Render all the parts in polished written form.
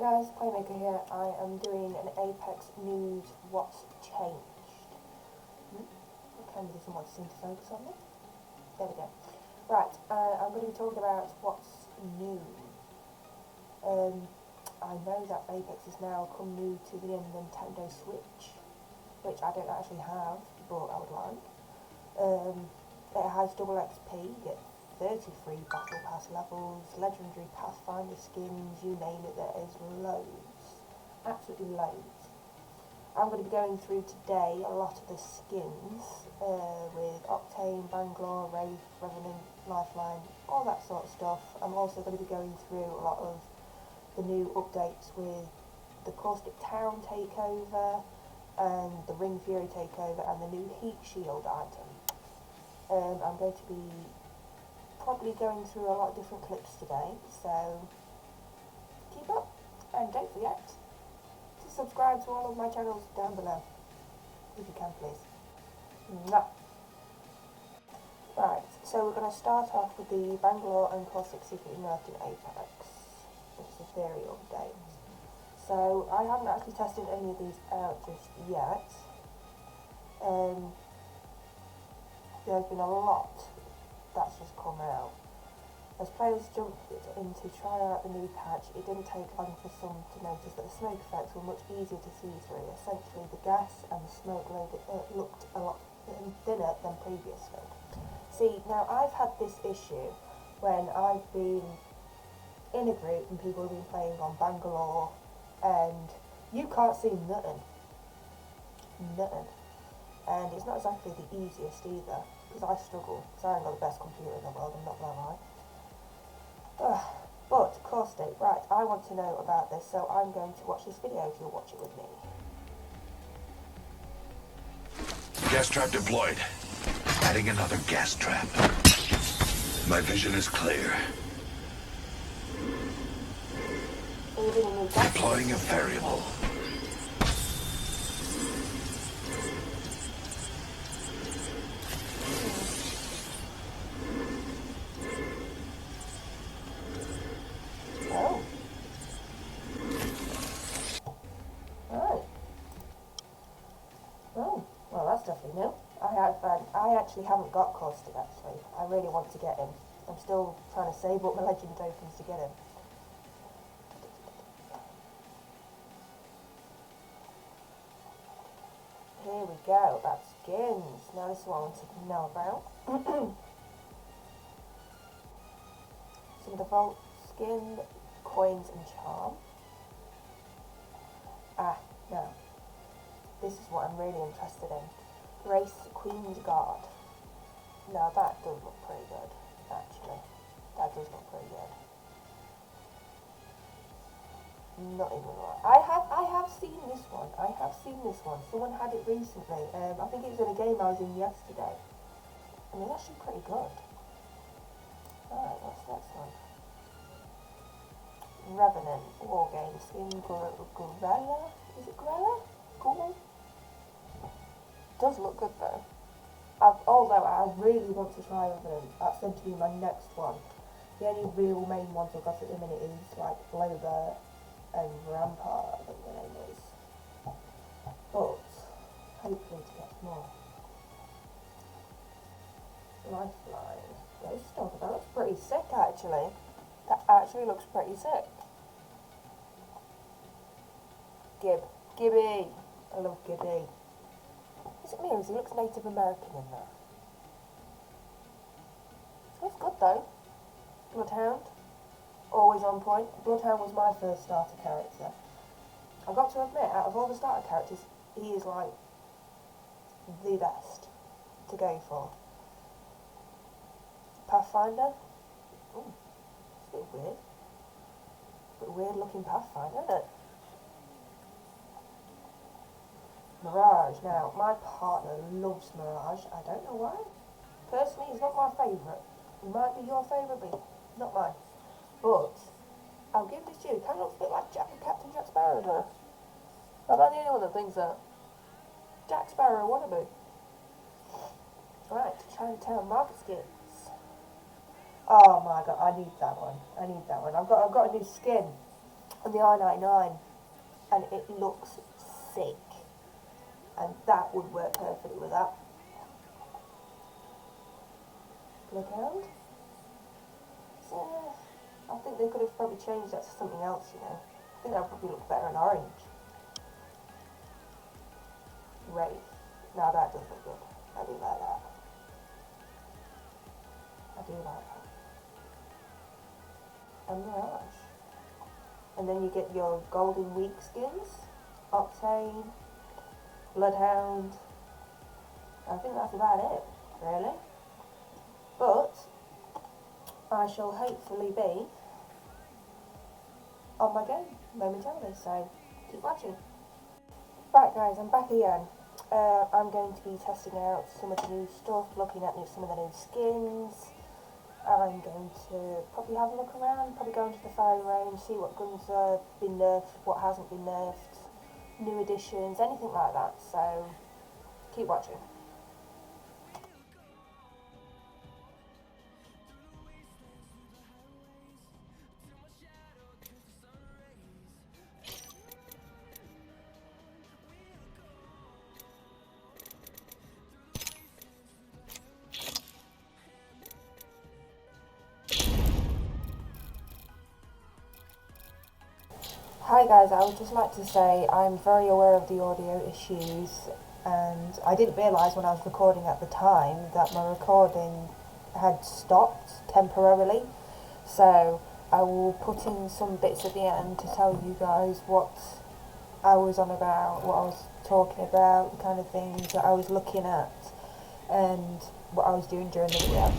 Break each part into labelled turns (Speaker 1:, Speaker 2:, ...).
Speaker 1: guys, Playmaker here. I am doing an Apex News What's Changed. The camera doesn't want to seem to focus on me. There we go. Right, I'm going to be talking about what's new. I know that Apex has now come new to the Nintendo Switch, which I don't actually have, but I would like. It has double XP, you get 33 Battle Pass levels, legendary Pathfinder skins, you name it, there is loads. Absolutely loads. I'm going to be going through today a lot of the skins with Octane, Bangalore, Wraith, Revenant, Lifeline, all that sort of stuff. I'm also going to be going through a lot of the new updates with the Caustic Town takeover and the Ring Fury takeover and the new Heat Shield item. I'm going to be probably going through a lot of different clips today, so keep up, and don't forget to subscribe to all of my channels down below, if you can please. Mwah. Right, so we're going to start off with the Bangalore and Caustic Secret Immersed in Apex, which is a theory update. So I haven't actually tested any of these out just yet. There's been a lot that's just come out. As players jumped in to try out the new patch, it didn't take long for some to notice that the smoke effects were much easier to see through. Essentially, the gas and the smoke looked a lot thinner than previously. See, now I've had this issue when I've been in a group and people have been playing on Bangalore and you can't see nothing. Nothing. And it's not exactly the easiest either, because I struggle, because I ain't got the best computer in the world, I'm not gonna lie. But, Caustic, right, I want to know about this, so I'm going to watch this video if you'll watch it with me.
Speaker 2: Gas trap deployed. Adding another gas trap. My vision is clear. Deploying a variable.
Speaker 1: Definitely new. I actually haven't got Caustic actually. I really want to get him. I'm still trying to save up my legend tokens to get him. Here we go, that's skins. Now this is what I wanted to know about. Some of the vault skin, coins and charm. Now. This is what I'm really interested in. Grace Queen's Guard. Now that does look pretty good, actually. That does look pretty good. Not even right. I have seen this one. I have seen this one. Someone had it recently. I think it was in a game I was in yesterday. And it's actually pretty good. Alright, what's the next one? Revenant Wargame Skin Gorilla? Is it Gorilla? Cool. Does look good though. Although I really want to try Revenant. That's going to be my next one. The only real main ones I've got at the minute is like Blowbird and Rampart, I think the name is. But hopefully to get more. Lifeline. Those stuff, that looks pretty sick actually. That actually looks pretty sick. Gibby. I love Gibby. Is it me or he looks Native American in there? Looks good though. Bloodhound. Always on point. Bloodhound was my first starter character. I've got to admit, out of all the starter characters, he is like the best to go for. Pathfinder. Ooh, it's a bit weird. But weird looking Pathfinder, isn't it? Mirage. Now, my partner loves Mirage. I don't know why. Personally, he's not my favourite. He might be your favourite, but not mine. But I'll give this to you. It kind of looks a bit like Captain Jack Sparrow there. I'm not the only one that thinks that. Jack Sparrow wannabe. Right, Chinatown Market Skins. Oh my god, I need that one. I've got a new skin. and the R99, and it looks sick, and that would work perfectly with that. Bloodhound. So, I think they could have probably changed that to something else, you know. I think that would probably look better in orange. Wraith. Now that does look good. I do like that. I do like that. And Mirage. And then you get your Golden Week skins. Octane. Bloodhound. I think that's about it, really. But I shall hopefully be on my game momentarily, so keep watching. Right guys, I'm back again. I'm going to be testing out some of the new stuff, looking at some of the new skins. I'm going to probably have a look around, probably go into the firing range, see what guns have been nerfed, what hasn't been nerfed, new additions, anything like that, so keep watching. Hi guys, I would just like to say I'm very aware of the audio issues, and I didn't realise when I was recording at the time that my recording had stopped temporarily, so I will put in some bits at the end to tell you guys what I was on about, what I was talking about, the kind of things that I was looking at, and what I was doing during the video.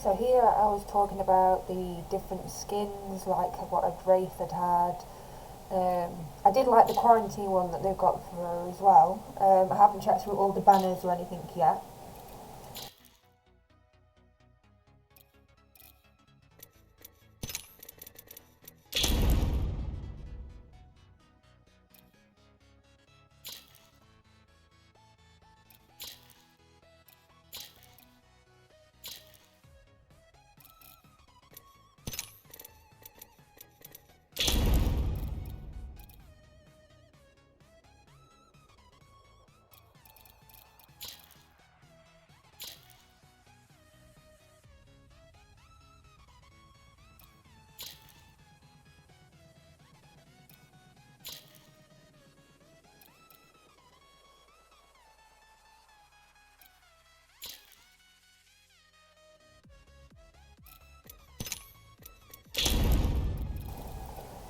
Speaker 1: So here I was talking about the different skins, like what a Wraith had had. I did like the quarantine one that they've got through as well. I haven't checked through all the banners or anything yet.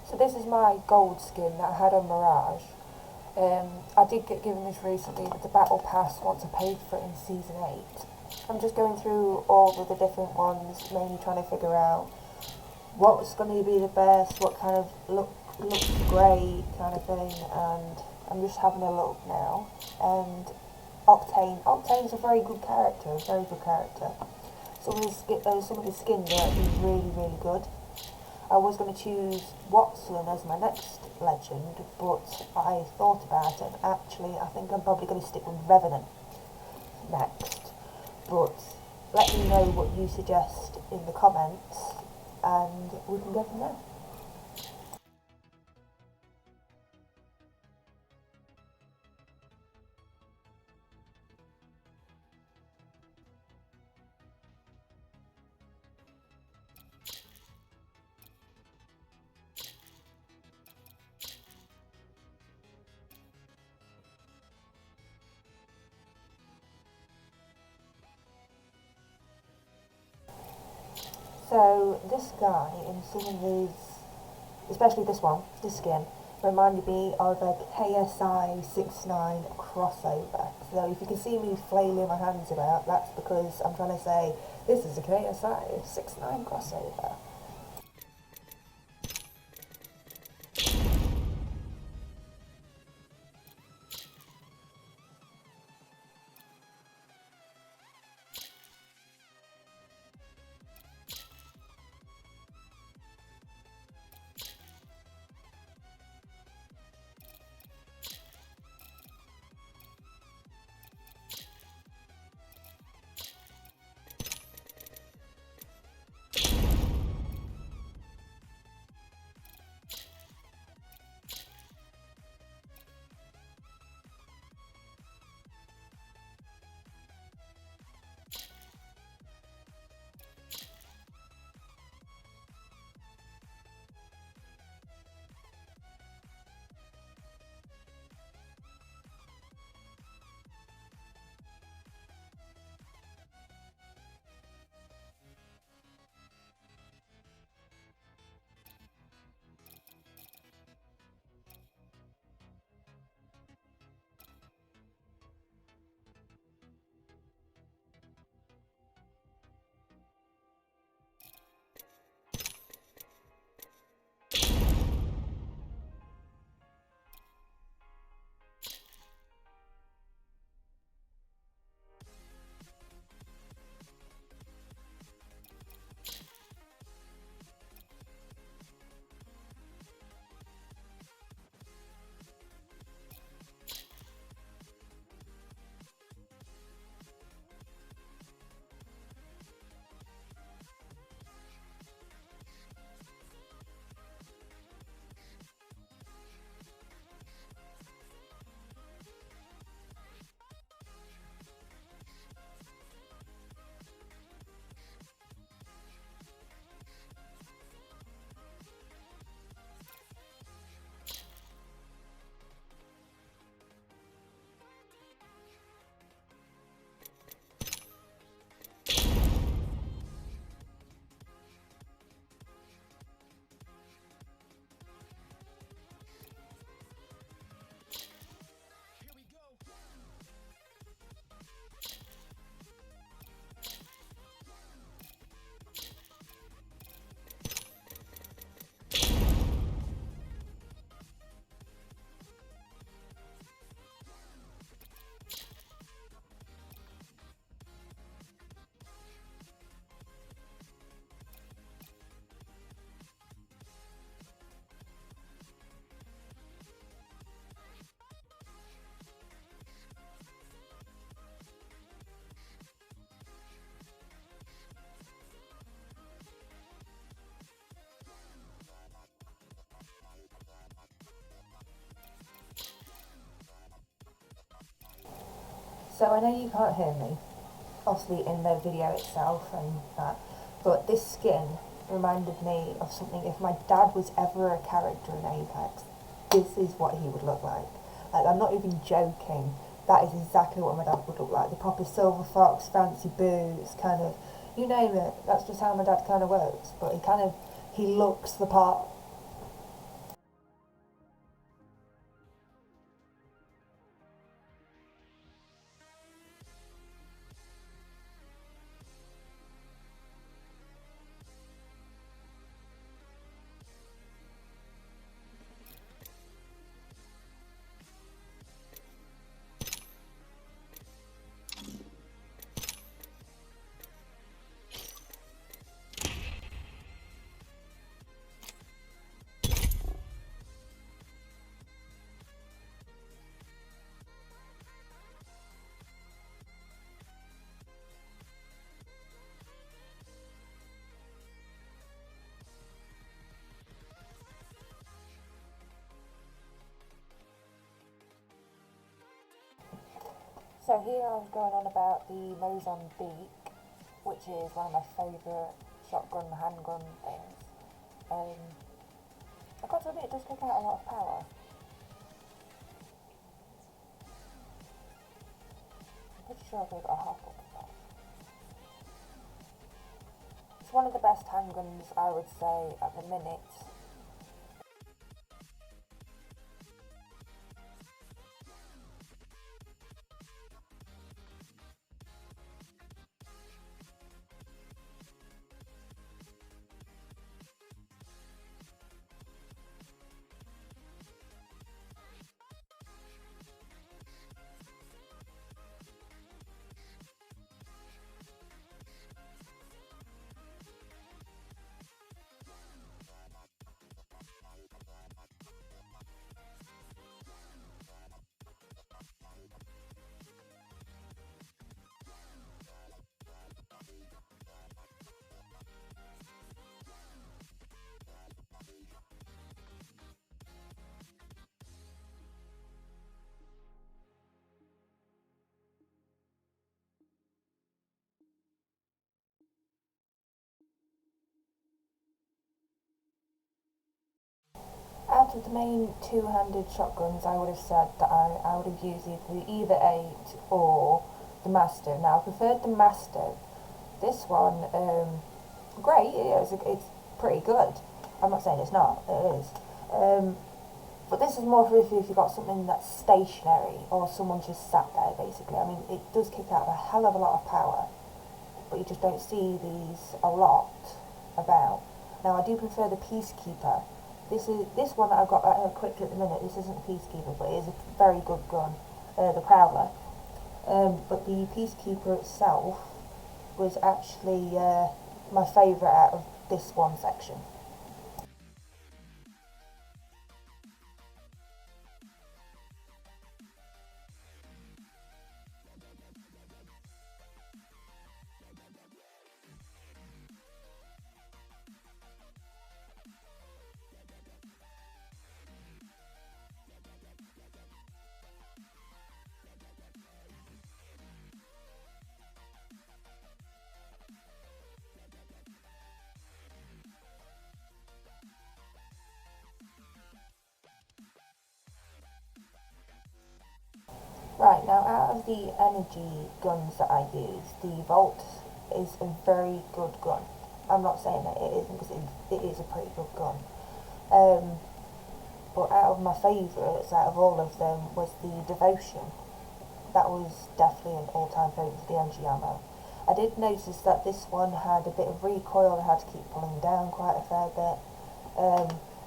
Speaker 1: So this is my gold skin that I had on Mirage. I did get given this recently with the Battle Pass once I paid for it in Season 8. I'm just going through all of the different ones, mainly trying to figure out what's going to be the best, what kind of looks great kind of thing, and I'm just having a look now. And Octane's a very good character, Some of his skins are actually really, really good. I was going to choose Watson as my next legend, but I thought about it, and actually I think I'm probably going to stick with Revenant next. But let me know what you suggest in the comments, and we can go from there. So this guy in some of his, especially this one, this skin, reminded me of a KSI 69 crossover. So if you can see me flailing my hands about, that's because I'm trying to say this is a KSI 69 crossover. So I know you can't hear me, obviously in the video itself and that, but this skin reminded me of something. If my dad was ever a character in Apex, this is what he would look like. Like, I'm not even joking. That is exactly what my dad would look like. The proper silver fox, fancy boots, kind of, you name it. That's just how my dad kind of works. But he looks the part. So here I was going on about the Mozambique, which is one of my favourite shotgun, handgun things. I got to admit, it does take out a lot of power. I'm pretty sure I've got a half of that. It's one of the best handguns, I would say, at the minute. Out of the main two-handed shotguns, I would have said that I would have used either 8 or the Mastiff. Now, I preferred the Mastiff. This one, great, it's pretty good. I'm not saying it's not, it is. But this is more for if you've got something that's stationary or someone just sat there, basically. I mean, it does kick out a hell of a lot of power, but you just don't see these a lot about. Now, I do prefer the Peacekeeper. This one that I've got equipped at the minute, this isn't a Peacekeeper, but it is a very good gun, the Prowler. But the Peacekeeper itself was actually my favourite out of this one section. Right, now out of the energy guns that I use, the Volt is a very good gun. I'm not saying that it isn't, because it is a pretty good gun. But out of my favourites, out of all of them, was the Devotion. That was definitely an all-time favourite for the energy ammo. I did notice that this one had a bit of recoil. I had to keep pulling down quite a fair bit.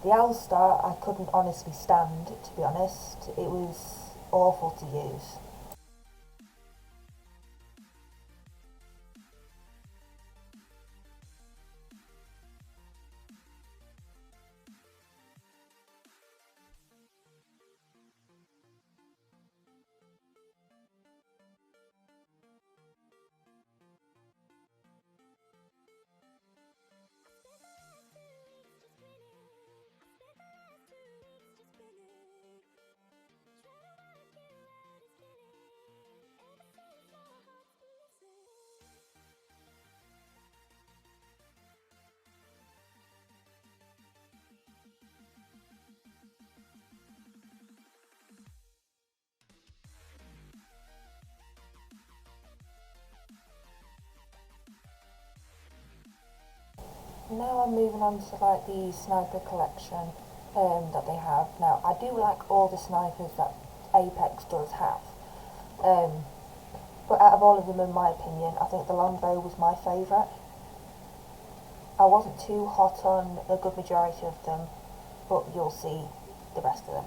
Speaker 1: The L-Star I couldn't honestly stand, to be honest. It was awful to use. Now I'm moving on to like the sniper collection that they have. Now I do like all the snipers that Apex does have, but out of all of them, in my opinion, I think the Longbow was my favourite. I wasn't too hot on a good majority of them, but you'll see the rest of them.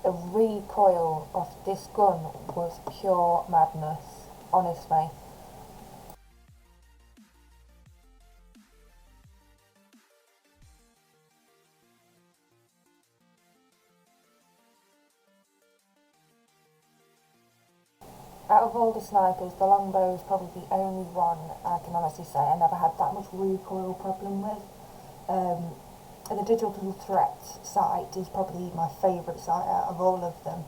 Speaker 1: The recoil of this gun was pure madness, honestly. Out of all the snipers, the Longbow is probably the only one I can honestly say I never had that much recoil problem with. And the digital threat sight is probably my favourite sight out of all of them.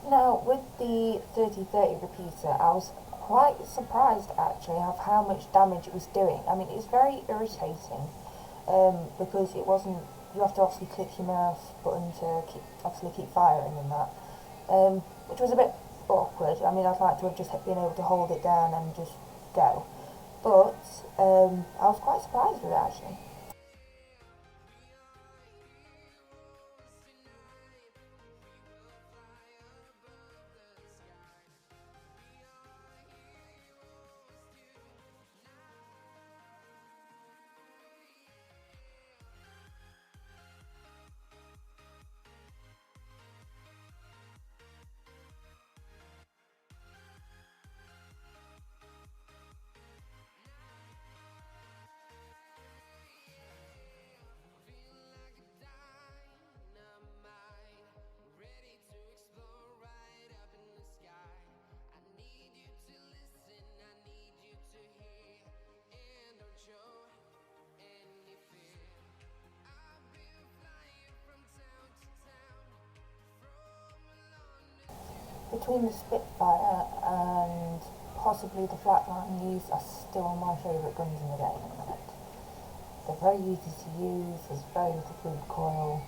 Speaker 1: Now, with the 30-30 repeater, I was quite surprised actually of how much damage it was doing. I mean, it's very irritating because it wasn't. You have to obviously click your mouse button to keep firing and that, which was a bit awkward. I mean, I'd like to have just been able to hold it down and just go, but I was quite surprised with it actually. Between the Spitfire and possibly the Flatline, these are still my favourite guns in the game. They're very easy to use, there's very little recoil.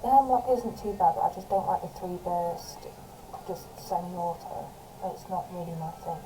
Speaker 1: The handlock isn't too bad, but I just don't like the 3-burst, just semi-auto. It's not really my thing.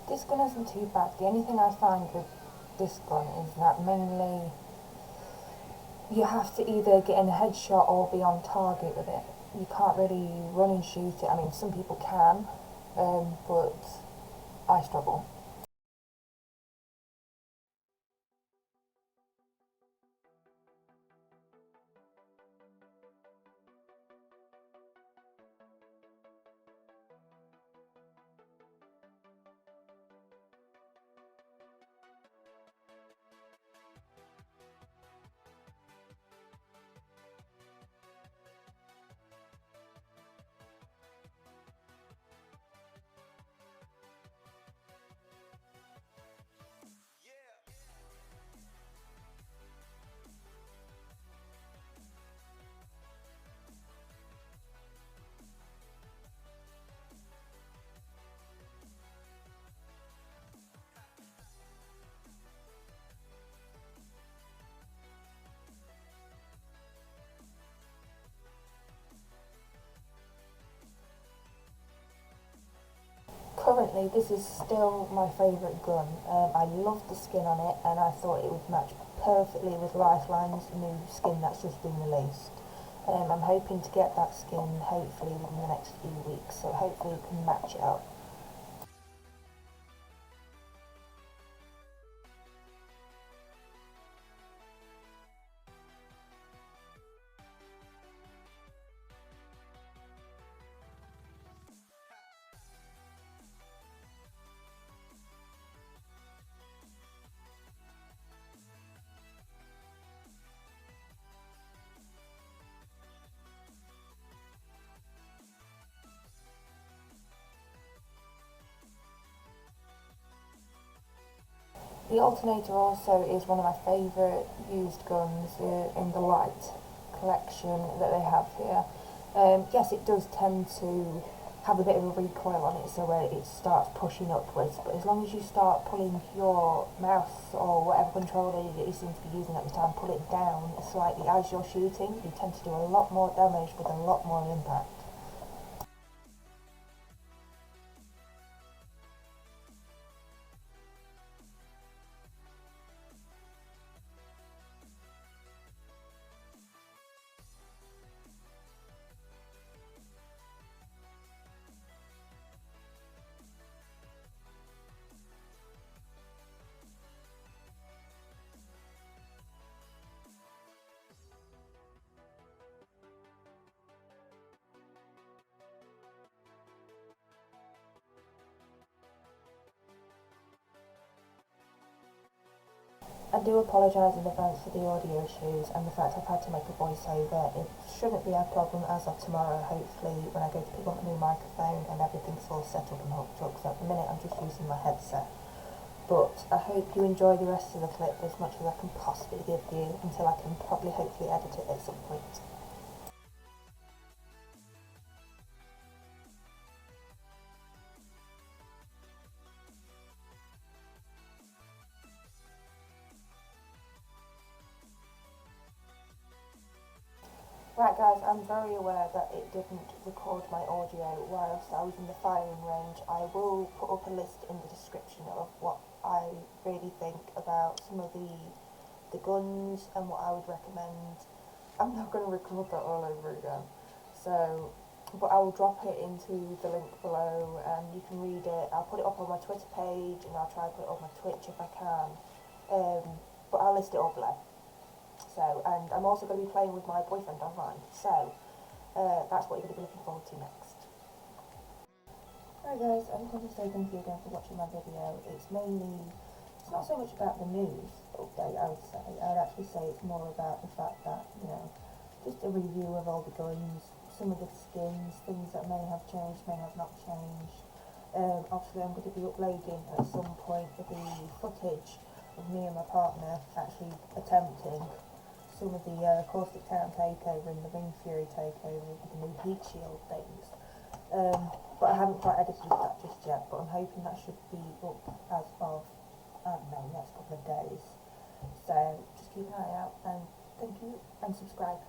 Speaker 1: This gun isn't too bad. The only thing I find with this gun is that mainly you have to either get in a headshot or be on target with it. You can't really run and shoot it. I mean, some people can, but I struggle. currently this is still my favourite gun. I love the skin on it, and I thought it would match perfectly with Lifeline's new skin that's just been released. I'm hoping to get that skin hopefully within the next few weeks, so hopefully we can match it up. The Alternator also is one of my favourite used guns in the light collection that they have here. Yes, it does tend to have a bit of a recoil on it, so where it starts pushing upwards, but as long as you start pulling your mouse or whatever controller that you seem to be using at the time, pull it down slightly as you're shooting, you tend to do a lot more damage with a lot more impact. I do apologise in advance for the audio issues and the fact I've had to make a voiceover. It shouldn't be a problem as of tomorrow, hopefully, when I go to pick up my new microphone and everything's all settled and hooked up, so at the minute I'm just using my headset. But I hope you enjoy the rest of the clip as much as I can possibly give you until I can probably hopefully edit it at some point. Right guys, I'm very aware that it didn't record my audio whilst I was in the firing range. I will put up a list in the description of what I really think about some of the guns and what I would recommend. I'm not going to record that all over again, so, but I will drop it into the link below and you can read it. I'll put it up on my Twitter page and I'll try to put it on my Twitch if I can, but I'll list it all below. So, and I'm also going to be playing with my boyfriend online, so that's what you're going to be looking forward to next. Alright guys, I just want to say thank you again for watching my video. It's not so much about the news update, I would say. I would actually say it's more about the fact that, you know, just a review of all the guns, some of the skins, things that may have changed, may have not changed. Obviously I'm going to be uploading at some point the footage of me and my partner actually attempting some of the Caustic Town takeover and the Ring Fury takeover with the new heat shield things. But I haven't quite edited that just yet, but I'm hoping that should be up as of, I don't know, next couple of days. So just keep an eye out and thank you and subscribe.